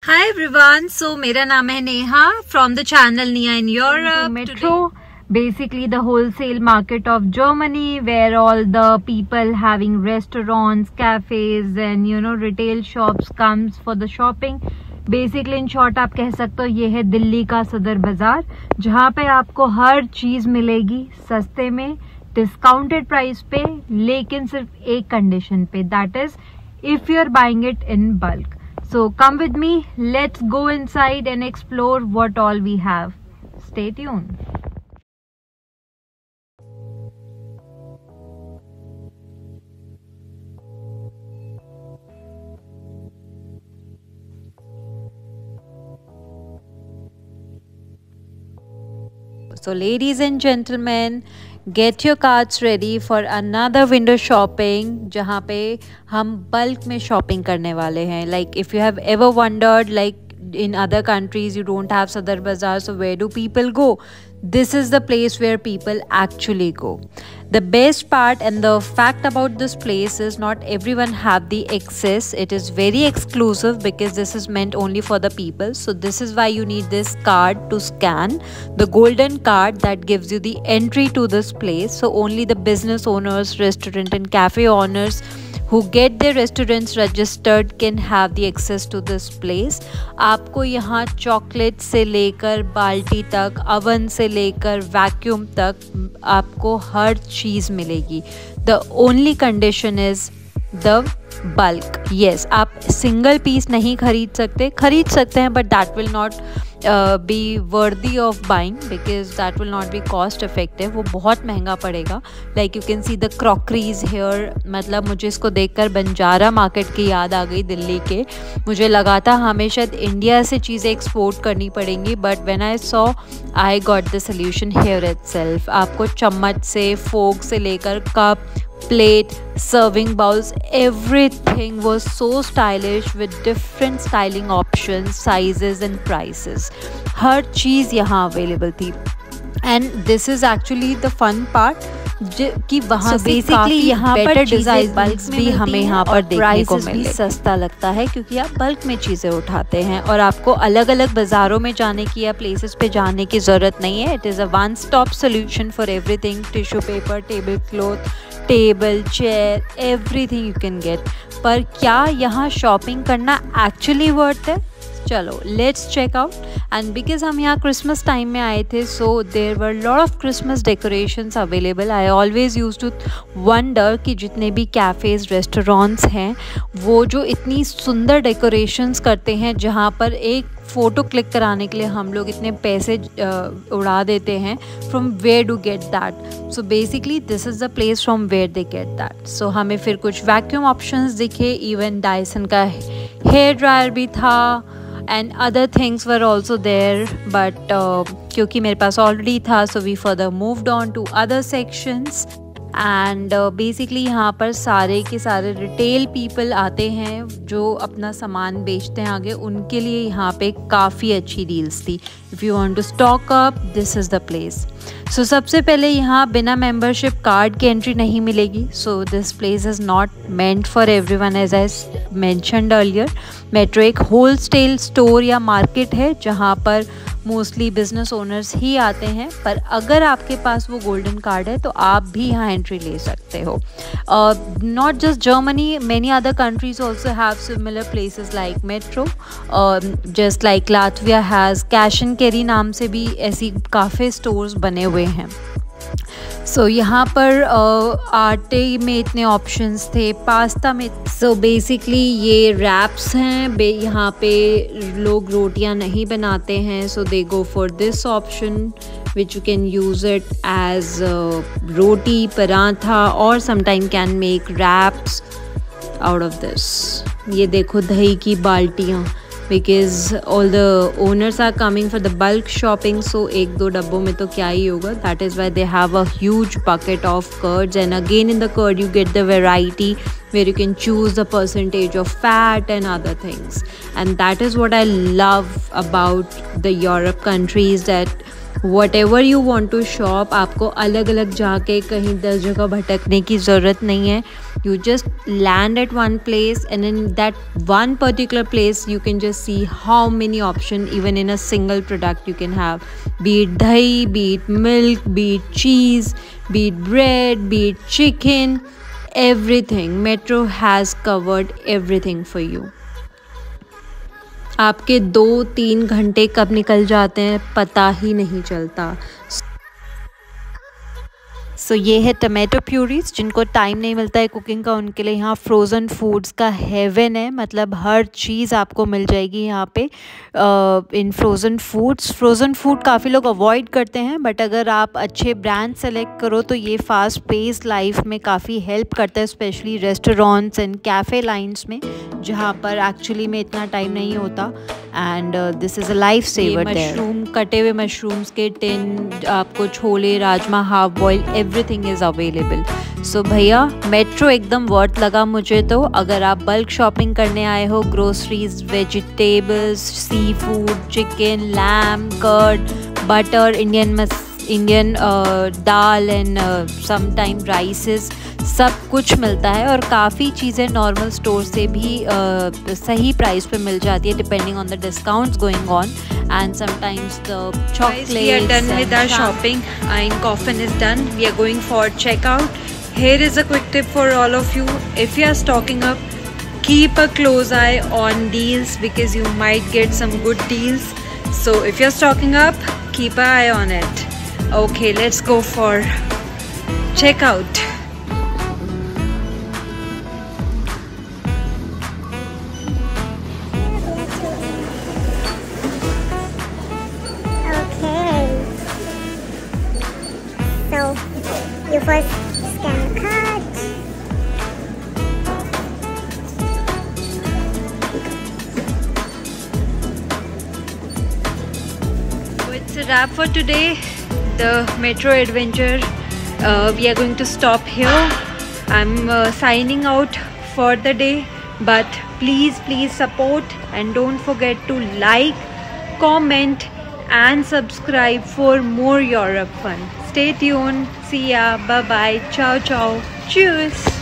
Hi everyone, so मेरा नाम है Neha from the channel Nia in Europe. Metro, basically the wholesale market of Germany, where all the people having restaurants, cafes and retail shops comes for the shopping. Basically in short आप कह सकते हो ये है दिल्ली का सदर बाजार, जहाँ पे आपको हर चीज मिलेगी सस्ते में, डिस्काउंटेड प्राइस पे, लेकिन सिर्फ एक कंडीशन पे, that is if you are buying it in bulk. So come with me, let's go inside and explore what all we have. Stay tuned. So ladies and gentlemen, get your carts ready for another window shopping जहाँ पे हम bulk में shopping करने वाले हैं. Like if you have ever wondered, like in other countries you don't have Sadar Bazaar, so where do people go? This is the place where people actually go. The best part and the fact about this place is not everyone have the access. It is very exclusive because this is meant only for the people. So this is why you need this card to scan, the golden card that gives you the entry to this place. So only the business owners, restaurant and cafe owners who get their restaurants registered can have the access to this place. आपको यहाँ chocolate से लेकर बाल्टी तक, oven से लेकर vacuum तक आपको हर चीज़ मिलेगी. The only condition is the bulk. Yes, आप सिंगल पीस नहीं खरीद सकते हैं, but that will not be worthy of buying because that will not be cost effective. वो बहुत महंगा पड़ेगा. Like you can see the crockeries here. मतलब मुझे इसको देखकर बंजारा मार्केट की याद आ गई दिल्ली के. मुझे लगा था हमें शायद इंडिया से चीज़ें एक्सपोर्ट करनी पड़ेंगी, but when I saw, I got the solution here itself. आपको चम्मच से, फोक से लेकर cup, plate, serving bowls, everything was so stylish with different styling options, sizes and prices. हर चीज़ यहाँ अवेलेबल थी. And this is actually the fun part कि वहाँ से काफ़ी यहाँ पर डिज़ाइन बल्क भी हमें यहाँ पर देखने को मिले. सस्ता लगता है क्योंकि आप बल्क में चीज़ें उठाते हैं और आपको अलग अलग बाज़ारों में जाने की या प्लेसेस पे जाने की ज़रूरत नहीं है. It is a one stop solution for everything. Tissue paper, table cloth, table, chair, everything you can get. पर क्या यहाँ शॉपिंग करना एक्चुअली वर्थ है? चलो let's check out. And because हम यहाँ क्रिसमस टाइम में आए थे, so there were lot of Christmas decorations available. I always use to wonder कि जितने भी कैफ़ेज़, रेस्टोरेंट्स हैं, वो जो इतनी सुंदर डेकोरेशंस करते हैं, जहाँ पर एक फ़ोटो क्लिक कराने के लिए हम लोग इतने पैसे उड़ा देते हैं. From where do get that? So basically this is the place from where they get that. So हमें फिर कुछ वैक्यूम ऑप्शंस दिखे, इवन डायसन का हेयर ड्रायर भी था and other things were also there, but क्योंकि मेरे पास already था, so we further moved on to other sections. And basically यहाँ पर सारे के सारे रिटेल पीपल आते हैं जो अपना सामान बेचते हैं आगे. उनके लिए यहाँ पे काफ़ी अच्छी डील्स थी. If you want to stock up, this is the place. So सबसे पहले यहाँ बिना मेंबरशिप कार्ड की एंट्री नहीं मिलेगी. So this place is not meant for everyone. As I mentioned earlier, metro एक होलसेल स्टोर या मार्केट है जहाँ पर मोस्टली बिजनेस ओनर्स ही आते हैं. पर अगर आपके पास वो गोल्डन कार्ड है तो आप भी यहाँ एंट्री ले सकते हो. Not just Germany, many other countries also have similar places like metro. Just like Latvia has cash and carry नाम से भी ऐसी काफ़ी स्टोर्स बने हुए हैं. सो यहाँ पर आटे में इतने ऑप्शंस थे, पास्ता में. सो बेसिकली ये रैप्स हैं. यहाँ पे लोग रोटियाँ नहीं बनाते हैं, so they go for this option which you can use it as roti, paratha, or sometime can make wraps out of this. ये देखो दही की बाल्टियाँ, because all the owners are coming for the bulk shopping, so एक दो डब्बों में तो क्या ही होगा. That is why they have a huge bucket of curds, and again in the curd you get the variety where you can choose the percentage of fat and other things. And that is what I love about the Europe countries, that whatever you want to shop, आपको अलग अलग जाके कहीं 10 जगह भटकने की ज़रूरत नहीं है. You just land at one place, and in that one particular place you can just see how many options even in a single product you can have, be it dahi, be it milk, be it cheese, be it bread, be it chicken, everything. Metro has covered everything for you. आपके 2-3 घंटे कब निकल जाते हैं पता ही नहीं चलता। सो ये है टमाटो प्यूरीज। जिनको टाइम नहीं मिलता है कुकिंग का, उनके लिए यहाँ फ्रोज़न फूड्स का हेवन है। मतलब हर चीज़ आपको मिल जाएगी यहाँ पे इन फ्रोज़न फूड्स। फ्रोज़न फूड काफ़ी लोग अवॉइड करते हैं, बट अगर आप अच्छे ब्रांड सेलेक्ट करो तो ये फास्ट पेस लाइफ में काफ़ी हेल्प करता है, specially restaurants and cafe lines में, जहाँ पर एक्चुअली में इतना टाइम नहीं होता। And this is a life saver. Mushroom, कटे हुए मशरूम्स के टिन, आपको छोले, राजमा, half boil, everything is available. So भैया मेट्रो एकदम वर्थ लगा मुझे तो। अगर आप बल्क शॉपिंग करने आए हो, groceries, vegetables, sea food, chicken, lamb, curd, butter, Indian dal and sometime rices, सब कुछ मिलता है। और काफ़ी चीज़ें नॉर्मल स्टोर से भी सही प्राइस पे मिल जाती है, depending on the discounts going on, and sometimes the chocolates. We are done with our shopping. In Coffin is done. We are going for checkout. Here is a quick tip for all of you. If you are stocking up, keep a close eye on deals, because you might get some good deals. So if you are stocking up, keep an eye on it. Okay, let's go for checkout. You first scan the card. So it's a wrap for today, the Metro adventure. We are going to stop here. I'm signing out for the day, but please support, and don't forget to like, comment and subscribe for more Europe fun. Stay tuned. See ya. Bye bye. Ciao ciao. Cheers.